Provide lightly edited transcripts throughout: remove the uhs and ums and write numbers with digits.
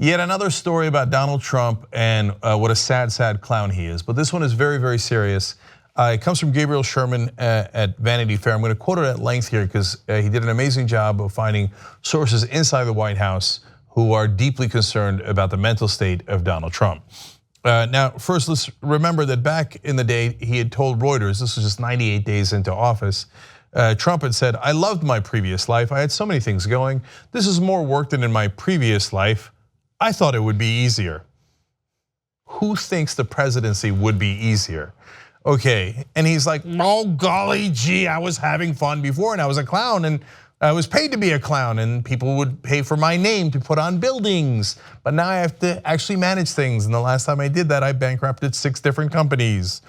Yet another story about Donald Trump and what a sad, sad clown he is. But this one is very, very serious. It comes from Gabriel Sherman at Vanity Fair. I'm going to quote it at length here because he did an amazing job of finding sources inside the White House who are deeply concerned about the mental state of Donald Trump. Now, first, let's remember that back in the day, he had told Reuters, this was just 98 days into office, Trump had said, "I loved my previous life. I had so many things going. This is more work than in my previous life. I thought it would be easier." Who thinks the presidency would be easier? Okay, and he's like, "Oh golly gee, I was having fun before and I was a clown and I was paid to be a clown and people would pay for my name to put on buildings. But now I have to actually manage things, and the last time I did that, I bankrupted 6 different companies."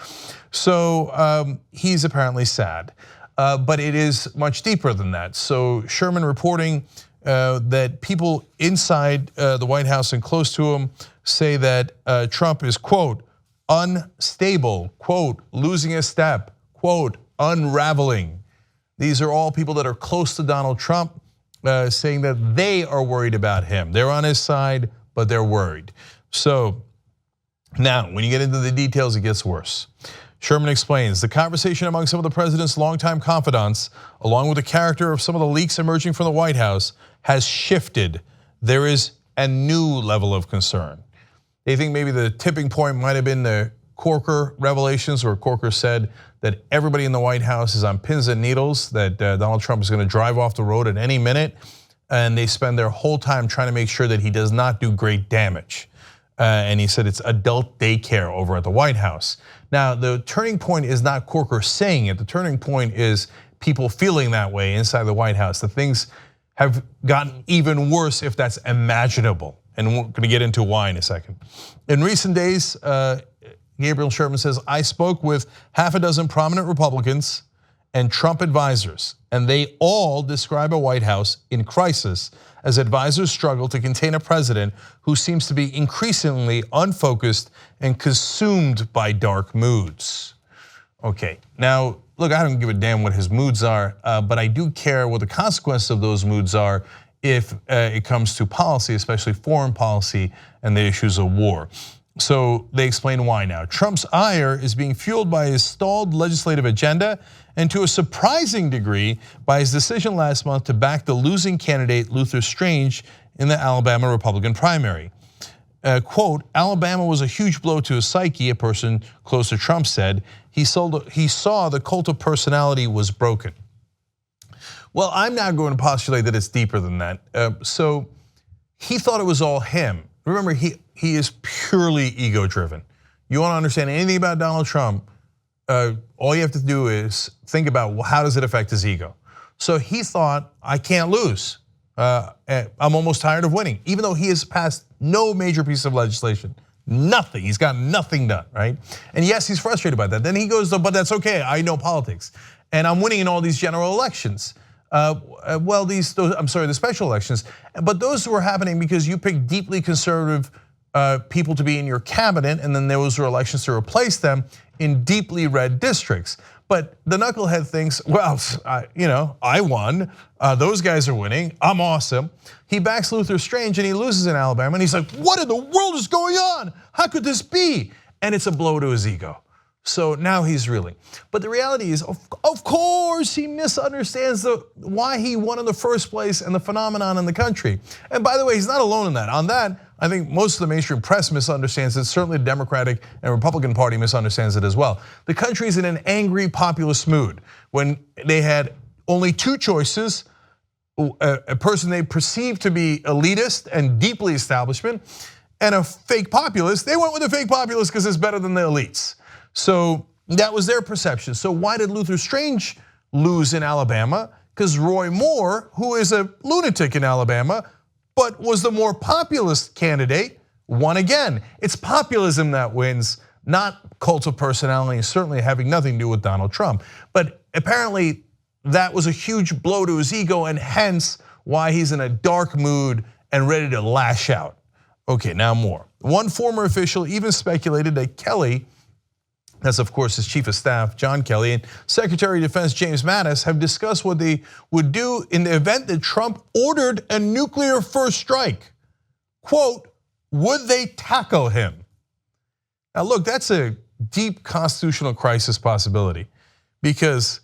So he's apparently sad, but it is much deeper than that. So Sherman reporting that people inside the White House and close to him say that Trump is, quote, unstable, quote, losing a step, quote, unraveling. These are all people that are close to Donald Trump saying that they are worried about him. They're on his side, but they're worried. So now, when you get into the details, it gets worse. Sherman explains, the conversation among some of the president's longtime confidants, along with the character of some of the leaks emerging from the White House, has shifted. There is a new level of concern. They think maybe the tipping point might have been the Corker revelations, where Corker said that everybody in the White House is on pins and needles, that Donald Trump is going to drive off the road at any minute, and they spend their whole time trying to make sure that he does not do great damage. And he said it's adult daycare over at the White House. Now, the turning point is not Corker saying it. The turning point is people feeling that way inside the White House. The things have gotten even worse, if that's imaginable. And we're going to get into why in a second. In recent days, Gabriel Sherman says, I spoke with half a dozen prominent Republicans and Trump advisors, and they all describe a White House in crisis as advisors struggle to contain a president who seems to be increasingly unfocused and consumed by dark moods. Okay, now look, I don't give a damn what his moods are, but I do care what the consequences of those moods are if it comes to policy, especially foreign policy and the issues of war. So they explain why now. Trump's ire is being fueled by his stalled legislative agenda and to a surprising degree by his decision last month to back the losing candidate Luther Strange in the Alabama Republican primary. Quote, Alabama was a huge blow to his psyche, a person close to Trump said. He saw the cult of personality was broken. Well, I'm now going to postulate that it's deeper than that. So he thought it was all him. Remember, he is purely ego-driven. You want to understand anything about Donald Trump, all you have to do is think about how does it affect his ego. So he thought, I can't lose. I'm almost tired of winning, even though he has passed no major piece of legislation. Nothing, he's got nothing done, right? And yes, he's frustrated by that. Then he goes, but that's okay, I know politics. And I'm winning in all these general elections. Well, the special elections, but those were happening because you picked deeply conservative people to be in your cabinet, and then those were elections to replace them in deeply red districts. But the knucklehead thinks, well, I won. Those guys are winning. I'm awesome. He backs Luther Strange and he loses in Alabama, and he's like, what in the world is going on? How could this be? And it's a blow to his ego. So now he's reeling. But the reality is, of course, he misunderstands why he won in the first place and the phenomenon in the country. And by the way, he's not alone in that. On that, I think most of the mainstream press misunderstands it. Certainly the Democratic and Republican Party misunderstands it as well. The country's in an angry populist mood when they had only 2 choices, a person they perceived to be elitist and deeply establishment, and a fake populist. They went with the fake populist because it's better than the elites. So that was their perception. So why did Luther Strange lose in Alabama? Because Roy Moore, who is a lunatic in Alabama, but was the more populist candidate, won again. It's populism that wins, not cult of personality, certainly having nothing to do with Donald Trump. But apparently that was a huge blow to his ego, and hence why he's in a dark mood and ready to lash out. Okay, now more. One former official even speculated that Kelly, that's of course his chief of staff, John Kelly, and Secretary of Defense James Mattis have discussed what they would do in the event that Trump ordered a nuclear first strike. Quote, Would they tackle him? Now look, that's a deep constitutional crisis possibility, because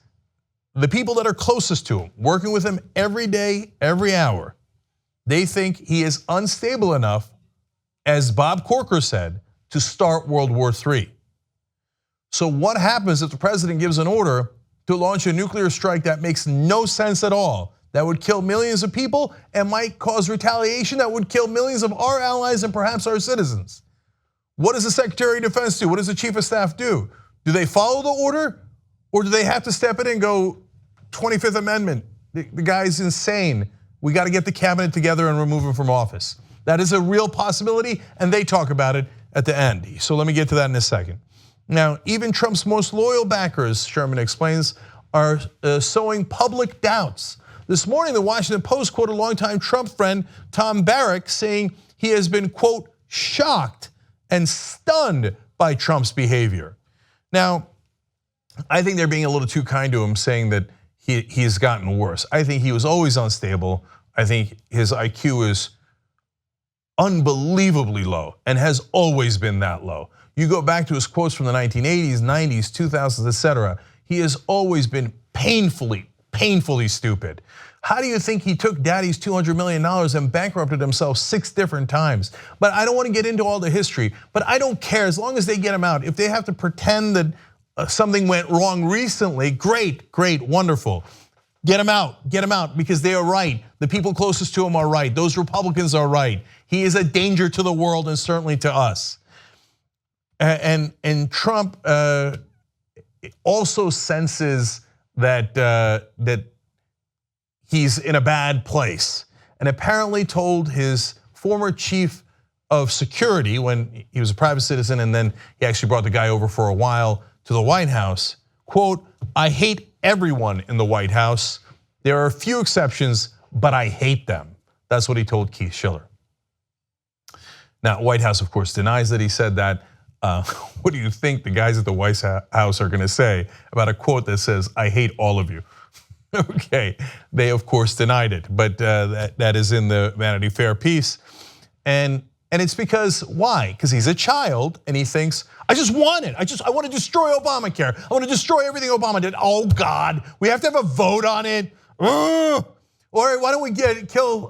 the people that are closest to him, working with him every day, every hour, they think he is unstable enough, as Bob Corker said, to start World War III. So what happens if the president gives an order to launch a nuclear strike that makes no sense at all, that would kill millions of people and might cause retaliation that would kill millions of our allies and perhaps our citizens? What does the Secretary of Defense do? What does the Chief of Staff do? Do they follow the order, or do they have to step in and go, 25th Amendment, the guy's insane, we got to get the cabinet together and remove him from office? That is a real possibility, and they talk about it at the end. So let me get to that in a second. Now, even Trump's most loyal backers, Sherman explains, are sowing public doubts. This morning, the Washington Post quoted longtime Trump friend Tom Barrack saying he has been, quote, shocked and stunned by Trump's behavior. Now, I think they're being a little too kind to him, saying that he has gotten worse. I think he was always unstable. I think his IQ is unbelievably low and has always been that low. You go back to his quotes from the 1980s, 90s, 2000s, etc. He has always been painfully stupid. How do you think he took daddy's $200 million and bankrupted himself 6 different times? But I don't want to get into all the history, but I don't care as long as they get him out. If they have to pretend that something went wrong recently, great, wonderful. Get him out because they are right. The people closest to him are right. Those Republicans are right. He is a danger to the world and certainly to us. And Trump also senses that he's in a bad place, and apparently told his former chief of security, when he was a private citizen and then he actually brought the guy over for a while to the White House, quote, I hate everyone in the White House. There are a few exceptions, but I hate them. That's what he told Keith Schiller. Now, White House, of course, denies that he said that. What do you think the guys at the White House are gonna say about a quote that says, I hate all of you? Okay, they of course denied it, but that is in the Vanity Fair piece. And it's because, why? Because he's a child and he thinks, I just want it. I want to destroy Obamacare. I want to destroy everything Obama did. Oh God, we have to have a vote on it. Or why don't we kill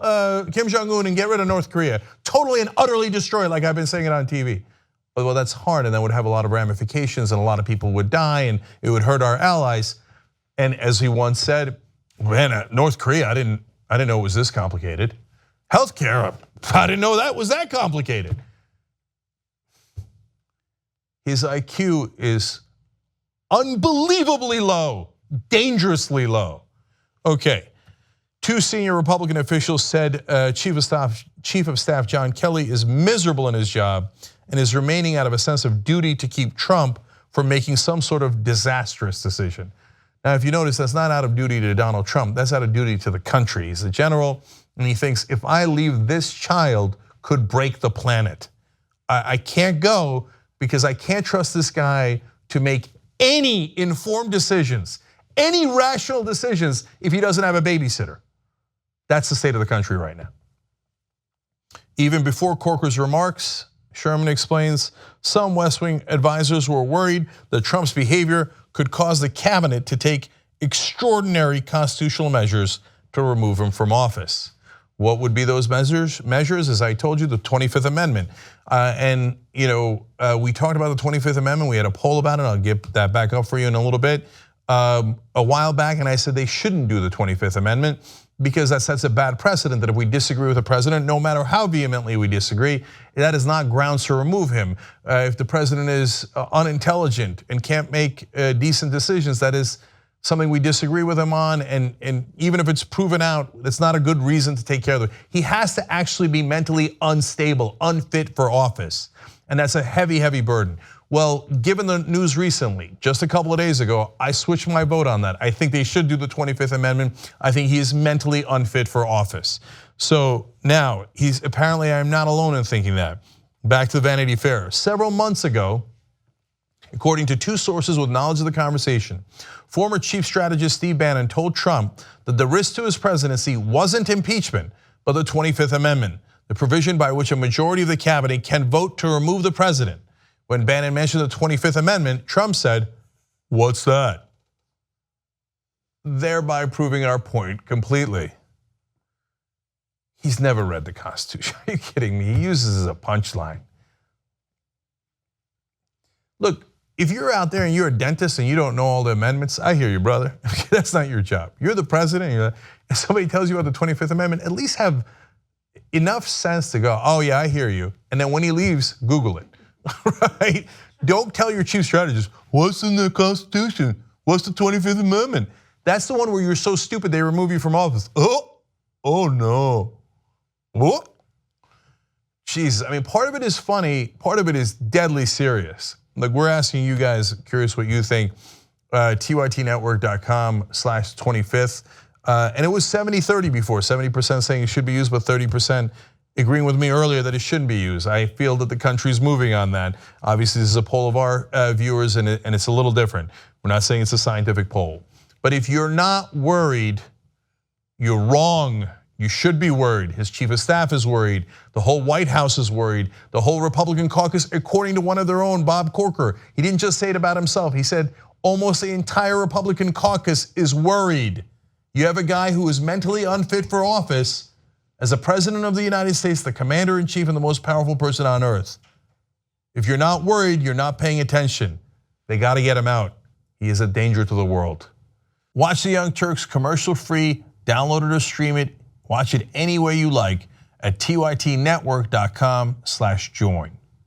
Kim Jong-un and get rid of North Korea? Totally and utterly destroy it, like I've been saying it on TV. Well, that's hard, and that would have a lot of ramifications, and a lot of people would die, and it would hurt our allies. And as he once said, man, North Korea, I didn't know it was this complicated. Healthcare, I didn't know that was that complicated. His IQ is unbelievably low, dangerously low. Okay, 2 senior Republican officials said Chief of Staff John Kelly is miserable in his job and is remaining out of a sense of duty to keep Trump from making some sort of disastrous decision. Now, if you notice, that's not out of duty to Donald Trump, that's out of duty to the country. He's a general, and he thinks, if I leave, this child could break the planet. I can't go because I can't trust this guy to make any informed decisions, any rational decisions, if he doesn't have a babysitter. That's the state of the country right now. Even before Corker's remarks, Sherman explains, some West Wing advisors were worried that Trump's behavior could cause the cabinet to take extraordinary constitutional measures to remove him from office. What would be those measures? As I told you, the 25th Amendment. And we talked about the 25th Amendment. We had a poll about it. I'll get that back up for you in a little bit. A while back, and I said they shouldn't do the 25th Amendment because that sets a bad precedent that if we disagree with the president, no matter how vehemently we disagree, that is not grounds to remove him. If the president is unintelligent and can't make decent decisions, that is something we disagree with him on, and even if it's proven out, it's not a good reason to take care of it. He has to actually be mentally unstable, unfit for office, and that's a heavy burden. Well, given the news recently, just a couple of days ago, I switched my vote on that. I think they should do the 25th Amendment. I think he is mentally unfit for office. So now, I'm not alone in thinking that. Back to the Vanity Fair. Several months ago, according to 2 sources with knowledge of the conversation, former chief strategist Steve Bannon told Trump that the risk to his presidency wasn't impeachment, but the 25th Amendment. the provision by which a majority of the cabinet can vote to remove the president. When Bannon mentioned the 25th Amendment, Trump said, "What's that?" Thereby proving our point completely. He's never read the Constitution. Are you kidding me? He uses it as a punchline. Look, if you're out there and you're a dentist and you don't know all the amendments, I hear you, brother. That's not your job. You're the president. If somebody tells you about the 25th Amendment, at least have enough sense to go, "Oh yeah, I hear you." And then when he leaves, Google it, right? Don't tell your chief strategist, "What's in the Constitution? What's the 25th Amendment?" That's the one where you're so stupid they remove you from office. Oh no. What? Jesus, I mean, part of it is funny, part of it is deadly serious. Like, we're asking you guys, curious what you think, tytnetwork.com/25th. And it was 70-30 before, 70% saying it should be used, but 30% agreeing with me earlier that it shouldn't be used. I feel that the country's moving on that. Obviously, this is a poll of our viewers, and it's a little different. We're not saying it's a scientific poll. But if you're not worried, you're wrong. You should be worried. His chief of staff is worried. The whole White House is worried. The whole Republican caucus, according to one of their own, Bob Corker. He didn't just say it about himself. He said almost the entire Republican caucus is worried. You have a guy who is mentally unfit for office as the president of the United States, the commander in chief and the most powerful person on earth. If you're not worried, you're not paying attention. They got to get him out. He is a danger to the world. Watch the Young Turks commercial free, download it or stream it. Watch it any way you like at tytnetwork.com/join.